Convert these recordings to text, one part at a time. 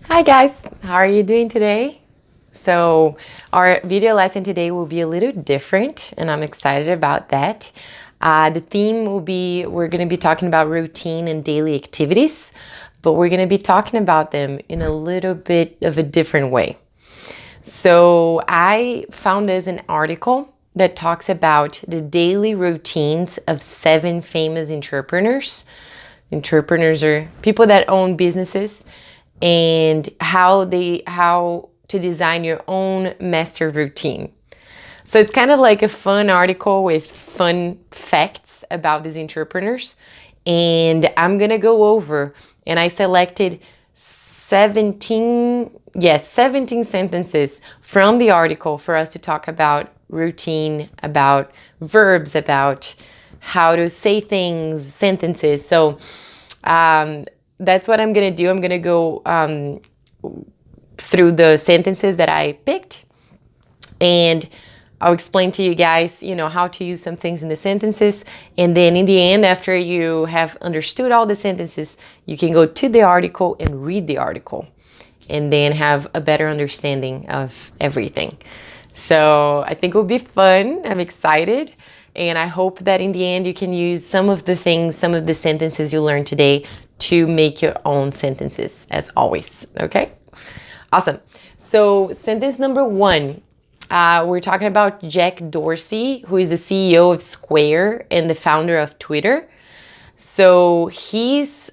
Hi guys, how are you doing today? So our video lesson today will be a little different and I'm excited about that. The theme will be, we're going to be talking about routine and daily activities, but we're going to be talking about them in a little bit of a different way. So I found this an article that talks about the daily routines of 7 famous entrepreneurs. Entrepreneurs are people that own businesses, and how to design your own master routine. So it's kind of like a fun article with fun facts about these entrepreneurs. And I'm going to go over, and I selected 17 sentences from the article for us to talk about routine, about verbs, about how to say things, sentences. So that's what I'm going to do. I'm going to go through the sentences that I picked, and I'll explain to you guys, how to use some things in the sentences. And then in the end, after you have understood all the sentences, you can go to the article and read the article and then have a better understanding of everything. So I think it will be fun. I'm excited. And I hope that in the end, you can use some of the sentences you learned today to make your own sentences, as always. Okay? Awesome. So sentence number 1, we're talking about Jack Dorsey, who is the CEO of Square and the founder of Twitter. So his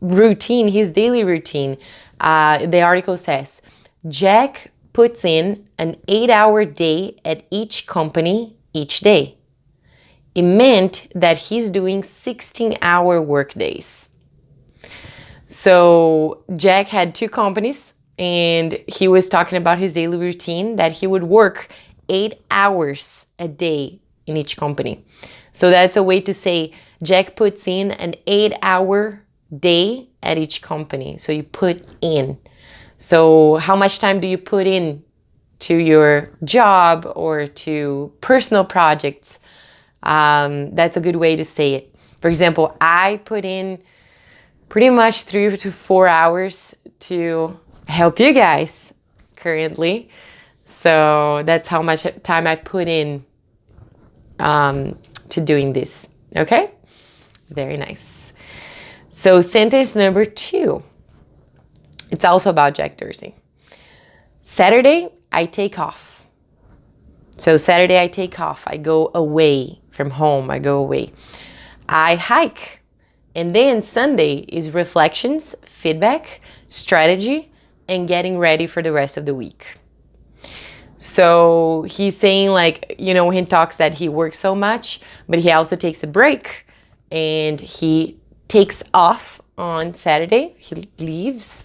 daily routine, the article says, Jack puts in an 8-hour day at each company each day. It meant that he's doing 16-hour work days. So Jack had 2 companies, and he was talking about his daily routine that he would work 8 hours a day in each company. So that's a way to say Jack puts in an 8-hour day at each company. So you put in. So how much time do you put in to your job or to personal projects? That's a good way to say it. For example, I put in pretty much 3 to 4 hours to help you guys currently. So that's how much time I put in to doing this. Okay? Very nice. So sentence number 2. It's also about Jack Dorsey. Saturday, I take off. So Saturday, I take off. I go away from home. I go away. I hike. And then Sunday is reflections, feedback, strategy, and getting ready for the rest of the week. So he's saying, when he talks that he works so much, but he also takes a break and he takes off on Saturday. He leaves,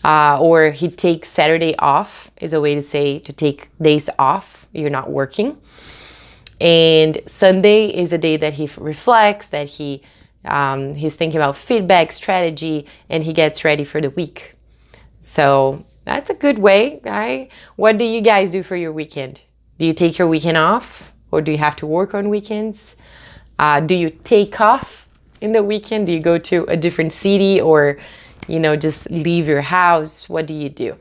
or he takes Saturday off is a way to say to take days off. You're not working. And Sunday is a day that he reflects, that he's thinking about feedback, strategy, and he gets ready for the week. So that's a good way. What do you guys do for your weekend? Do you take your weekend off, or do you have to work on weekends? Do you take off in the weekend? Do you go to a different city, or, just leave your house? What do you do?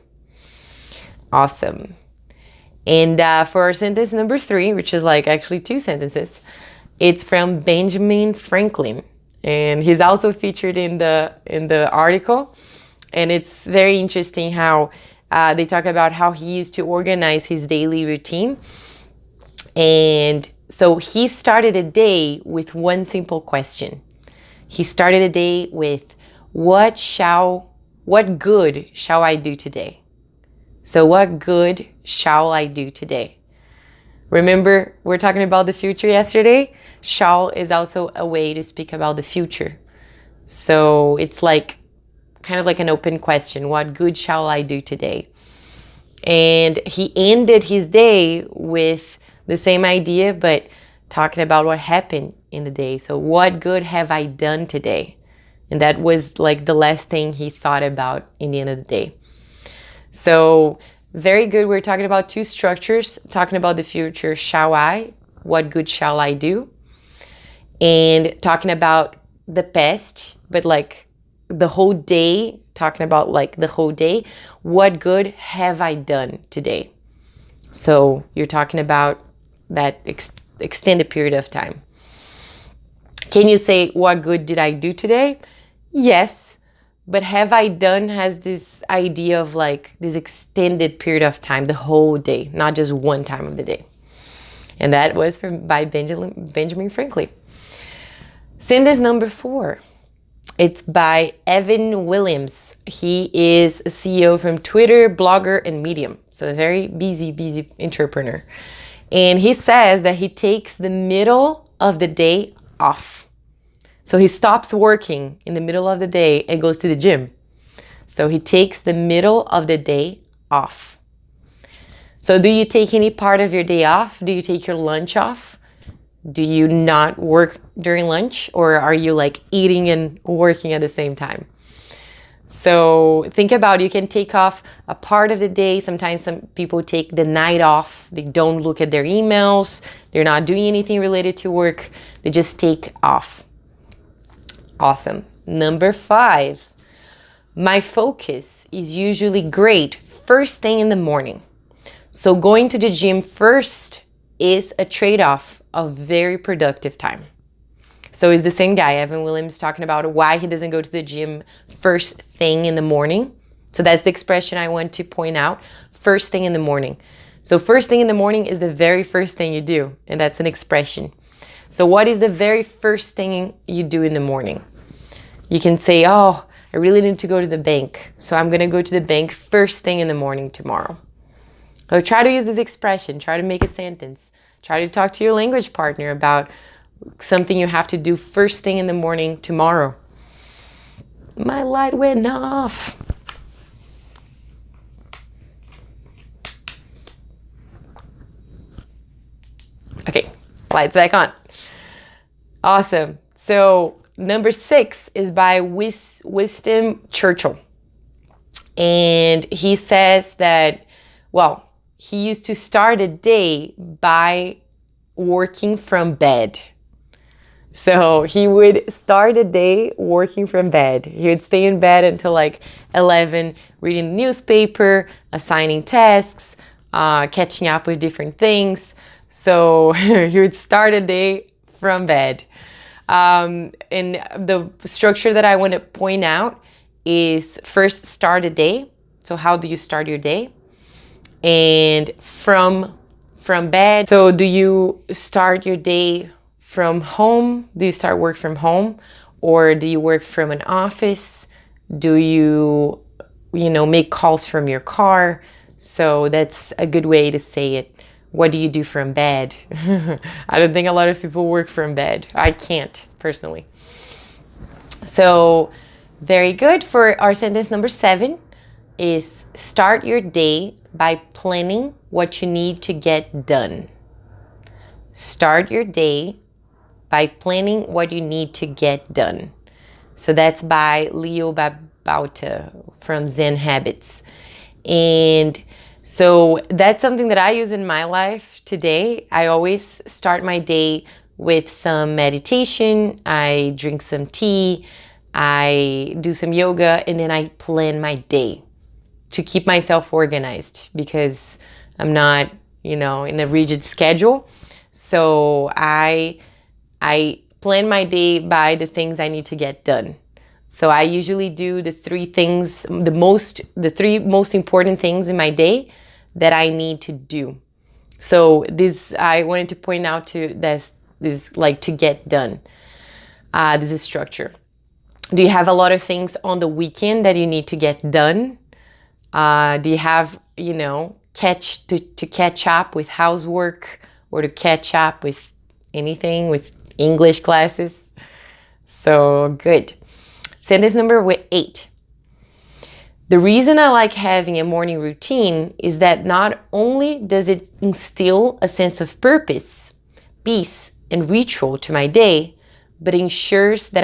Awesome. And for our sentence number 3, which is actually 2 sentences, it's from Benjamin Franklin. And he's also featured in the article. And it's very interesting how they talk about how he used to organize his daily routine. And so he started a day with one simple question. He started a day with, what good shall I do today? So what good shall I do today? Remember, we're talking about the future yesterday. Shall is also a way to speak about the future. So it's kind of like an open question. What good shall I do today? And he ended his day with the same idea, but talking about what happened in the day. So what good have I done today? And that was the last thing he thought about in the end of the day. So very good. We're talking about 2 structures, talking about the future, shall I, what good shall I do? And talking about the past, but the whole day talking about like the whole day. What good have I done today? So you're talking about that extended period of time. Can you say, what good did I do today? Yes, but have I done has this idea of like this extended period of time, the whole day, not just one time of the day. And that was by Benjamin Franklin. Sentence number 4. It's by Evan Williams. He is a CEO from Twitter, blogger, and Medium. So a very busy entrepreneur. And he says that he takes the middle of the day off. So he stops working in the middle of the day and goes to the gym. So he takes the middle of the day off. So do you take any part of your day off? Do you take your lunch off? Do you not work during lunch? Or are you like eating and working at the same time? So think about, you can take off a part of the day. Sometimes some people take the night off. They don't look at their emails. They're not doing anything related to work. They just take off. Awesome. Number 5. My focus is usually great first thing in the morning. So going to the gym first is a trade-off of very productive time. So it's the same guy, Evan Williams, talking about why he doesn't go to the gym first thing in the morning. So that's the expression I want to point out, first thing in the morning. So first thing in the morning is the very first thing you do, and that's an expression. So what is the very first thing you do in the morning? You can say, oh, I really need to go to the bank. So I'm going to go to the bank first thing in the morning tomorrow. So try to use this expression. Try to make a sentence. Try to talk to your language partner about something you have to do first thing in the morning tomorrow. My light went off. Okay, lights back on. Awesome. So number 6 is by Winston Churchill. And he says that, well, he used to start a day by working from bed. So he would start a day working from bed. He would stay in bed until like 11, reading the newspaper, assigning tasks, catching up with different things. So he would start a day from bed. And the structure that I want to point out is first start a day. So how do you start your day? And from bed. So do you start your day from home? Do you start work from home? Or do you work from an office? Do you make calls from your car? So that's a good way to say it. What do you do from bed? I don't think a lot of people work from bed. I can't, personally. So very good. For our sentence number 7 is start your day by planning what you need to get done. Start your day by planning what you need to get done. So that's by Leo Babauta from Zen Habits. And so that's something that I use in my life today. I always start my day with some meditation. I drink some tea. I do some yoga, and then I plan my day to keep myself organized because I'm not, in a rigid schedule. So I plan my day by the things I need to get done. So I usually do the 3 things, the 3 most important things in my day that I need to do. So this, I wanted to point out to this like to get done. This is structure. Do you have a lot of things on the weekend that you need to get done? Do you have, to catch up with housework or to catch up with anything, with English classes? So good. Sentence number 8. The reason I like having a morning routine is that not only does it instill a sense of purpose, peace, and ritual to my day, but ensures that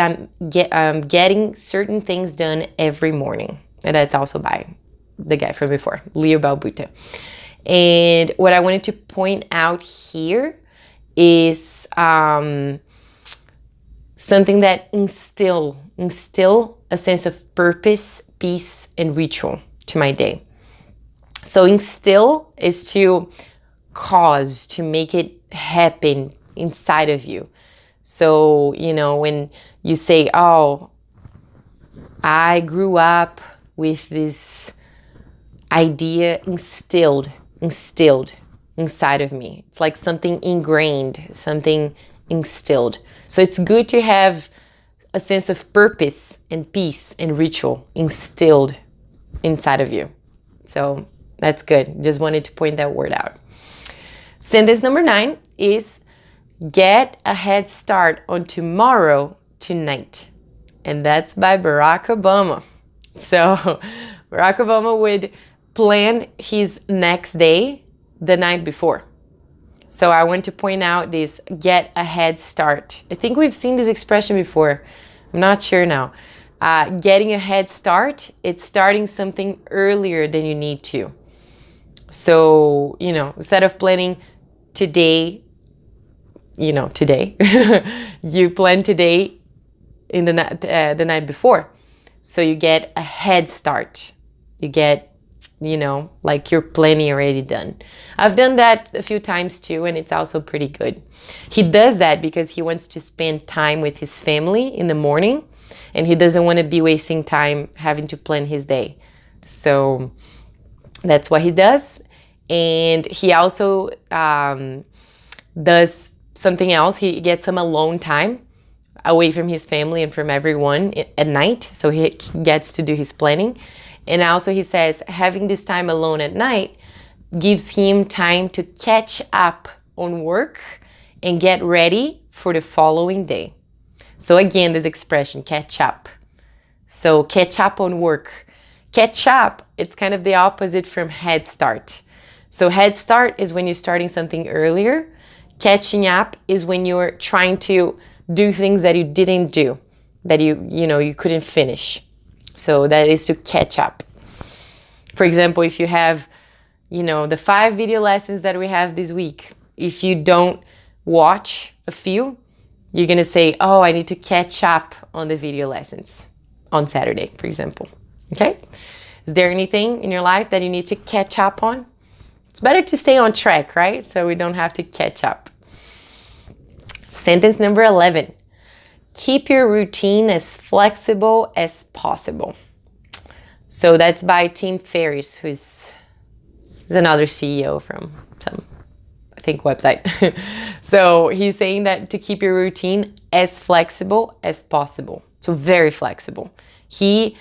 I'm getting certain things done every morning. And that's also by the guy from before, Leo Babauta. And what I wanted to point out here is something that instill a sense of purpose, peace, and ritual to my day. So instill is to cause, to make it happen inside of you. So, when you say, oh, I grew up with this idea instilled inside of me. It's like something ingrained, something instilled. So it's good to have a sense of purpose and peace and ritual instilled inside of you. So that's good. Just wanted to point that word out. Sentence number 9 is get a head start on tomorrow tonight. And that's by Barack Obama. So Barack Obama would plan his next day the night before. So I want to point out this get a head start. I think we've seen this expression before. I'm not sure now. Getting a head start, it's starting something earlier than you need to. So, instead of planning today, you plan today in the night before. So you get a head start. You get, like your planning already done. I've done that a few times too, and it's also pretty good. He does that because he wants to spend time with his family in the morning, and he doesn't want to be wasting time having to plan his day. So that's what he does. And he also does something else. He gets some alone time away from his family and from everyone at night. So he gets to do his planning. And also he says having this time alone at night gives him time to catch up on work and get ready for the following day. So again, this expression, catch up. So catch up on work. Catch up, it's kind of the opposite from head start. So head start is when you're starting something earlier. Catching up is when you're trying to do things that you didn't do, that you couldn't finish. So that is to catch up. For example, if you have, the 5 video lessons that we have this week, if you don't watch a few, you're going to say, oh, I need to catch up on the video lessons on Saturday, for example. Okay? Is there anything in your life that you need to catch up on? It's better to stay on track, right? So we don't have to catch up. Sentence number 11. Keep your routine as flexible as possible. So that's by Tim Ferriss, who's another CEO from some, I think, website. So he's saying that to keep your routine as flexible as possible. So very flexible. He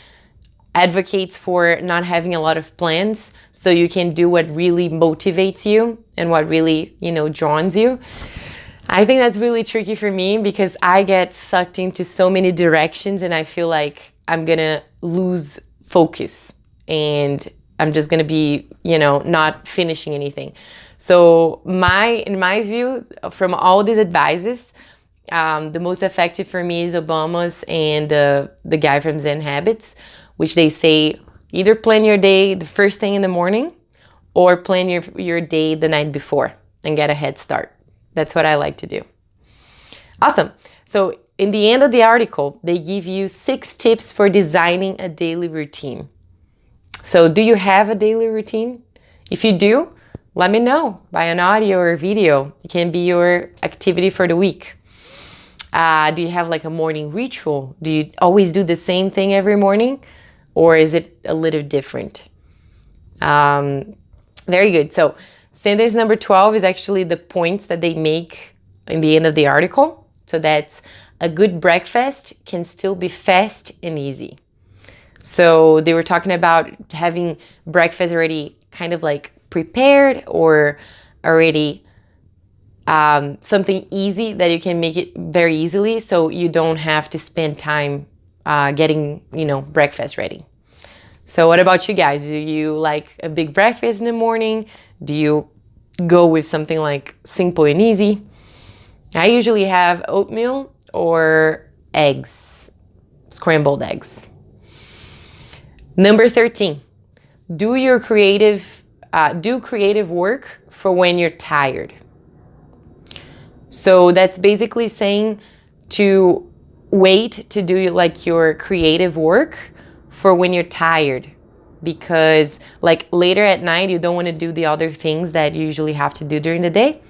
advocates for not having a lot of plans so you can do what really motivates you and what really, draws you. I think that's really tricky for me because I get sucked into so many directions and I feel like I'm gonna lose focus and I'm just gonna be, not finishing anything. So in my view, from all these advices, the most effective for me is Obama's and the guy from Zen Habits, which they say either plan your day the first thing in the morning or plan your day the night before and get a head start. That's what I like to do. Awesome. So in the end of the article, they give you 6 tips for designing a daily routine. So do you have a daily routine? If you do, let me know by an audio or a video. It can be your activity for the week. Do you have like a morning ritual? Do you always do the same thing every morning? Or is it a little different? Very good. So sentence number 12 is actually the points that they make in the end of the article. So that's a good breakfast can still be fast and easy. So they were talking about having breakfast already kind of like prepared or already something easy that you can make it very easily so you don't have to spend time getting, breakfast ready. So what about you guys? Do you like a big breakfast in the morning? Do you go with something like simple and easy? I usually have oatmeal or eggs, scrambled eggs. Number 13, do creative work for when you're tired. So that's basically saying to wait to do like your creative work for when you're tired, because like later at night, you don't want to do the other things that you usually have to do during the day.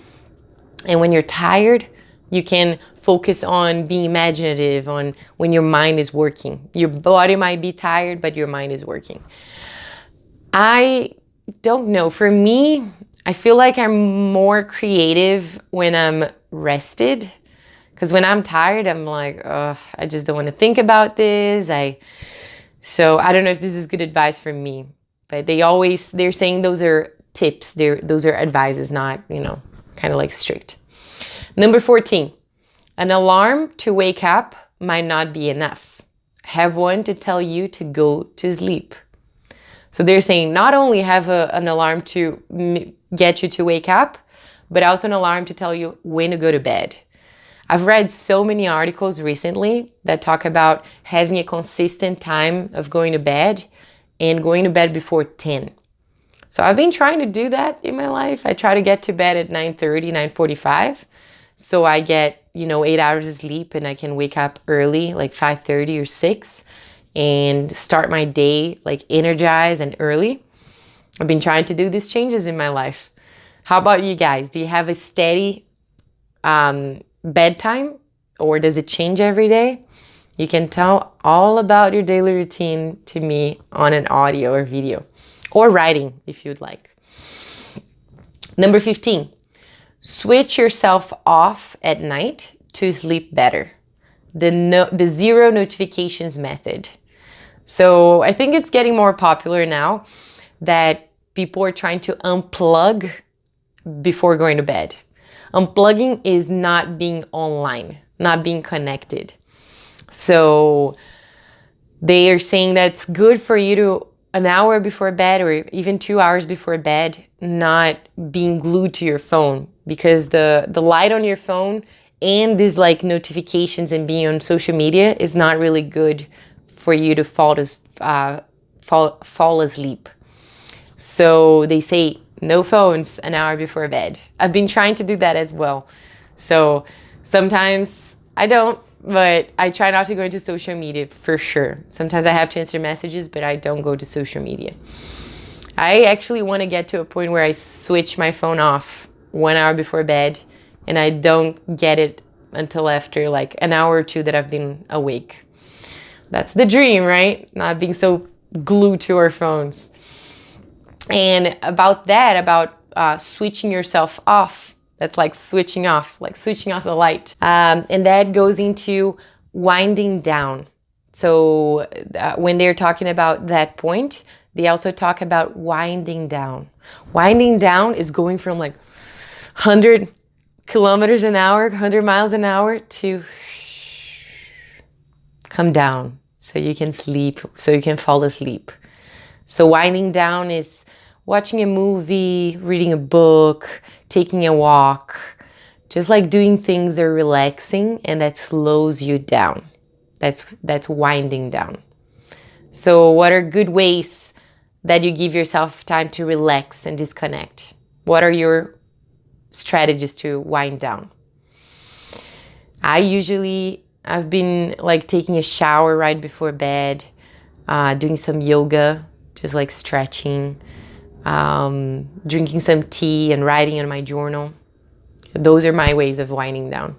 And when you're tired, you can focus on being imaginative, on when your mind is working. Your body might be tired, but your mind is working. I don't know. For me, I feel like I'm more creative when I'm rested. Because when I'm tired, I'm like, oh, I just don't want to think about this. So I don't know if this is good advice for me. But they're saying those are tips. Those are advices, not, kind of like strict. Number 14, an alarm to wake up might not be enough. Have one to tell you to go to sleep. So they're saying not only have an alarm to get you to wake up, but also an alarm to tell you when to go to bed. I've read so many articles recently that talk about having a consistent time of going to bed and going to bed before 10. So I've been trying to do that in my life. I try to get to bed at 9:30, 9:45. So I get, 8 hours of sleep and I can wake up early, like 5:30 or 6, and start my day like energized and early. I've been trying to do these changes in my life. How about you guys? Do you have a steady bedtime, or does it change every day? You can tell all about your daily routine to me on an audio or video, or writing if you'd like. Number 15, switch yourself off at night to sleep better. The zero notifications method. So I think it's getting more popular now that people are trying to unplug before going to bed. Unplugging is not being online, not being connected. So they are saying that's good for you to an hour before bed or even 2 hours before bed, not being glued to your phone, because the light on your phone and these like notifications and being on social media is not really good for you to fall asleep. So they say no phones an hour before bed. I've been trying to do that as well. So sometimes I don't, but I try not to go into social media for sure. Sometimes I have to answer messages, but I don't go to social media. I actually want to get to a point where I switch my phone off 1 hour before bed, and I don't get it until after like an hour or two that I've been awake. That's the dream, right? Not being so glued to our phones. And about switching yourself off, that's like switching off the light. And that goes into winding down. So when they're talking about that point, they also talk about winding down. Winding down is going from like 100 kilometers an hour, 100 miles an hour to come down so you can sleep, so you can fall asleep. So winding down is watching a movie, reading a book, taking a walk, just like doing things that are relaxing and that slows you down. That's winding down. So what are good ways that you give yourself time to relax and disconnect? What are your strategies to wind down? I've been like taking a shower right before bed, doing some yoga, just like stretching, drinking some tea and writing in my journal. Those are my ways of winding down.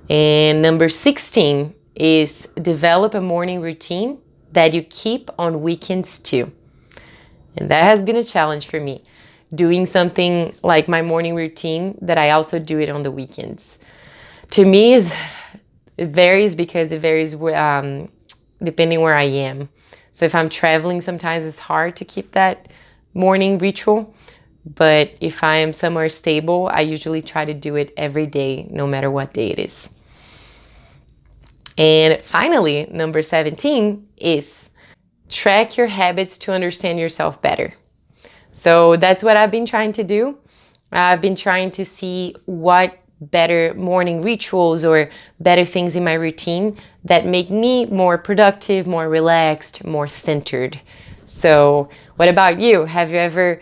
And number 16 is develop a morning routine that you keep on weekends too. And that has been a challenge for me, doing something like my morning routine that I also do it on the weekends. To me, it varies because it varies depending where I am. So if I'm traveling, sometimes it's hard to keep that morning ritual. But if I am somewhere stable, I usually try to do it every day, no matter what day it is. And finally, number 17 is track your habits to understand yourself better. So that's what I've been trying to do. I've been trying to see what better morning rituals or better things in my routine that make me more productive, more relaxed, more centered. So what about you? Have you ever,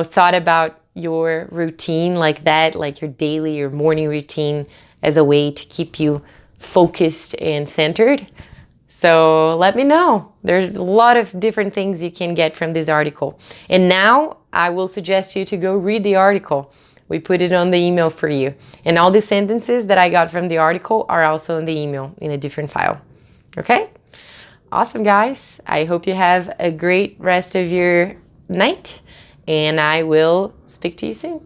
thought about your routine like that, like your morning routine as a way to keep you focused and centered? So let me know. There's a lot of different things you can get from this article. And now I will suggest you to go read the article. We put it on the email for you. And all the sentences that I got from the article are also in the email in a different file. Okay? Awesome, guys. I hope you have a great rest of your night. And I will speak to you soon.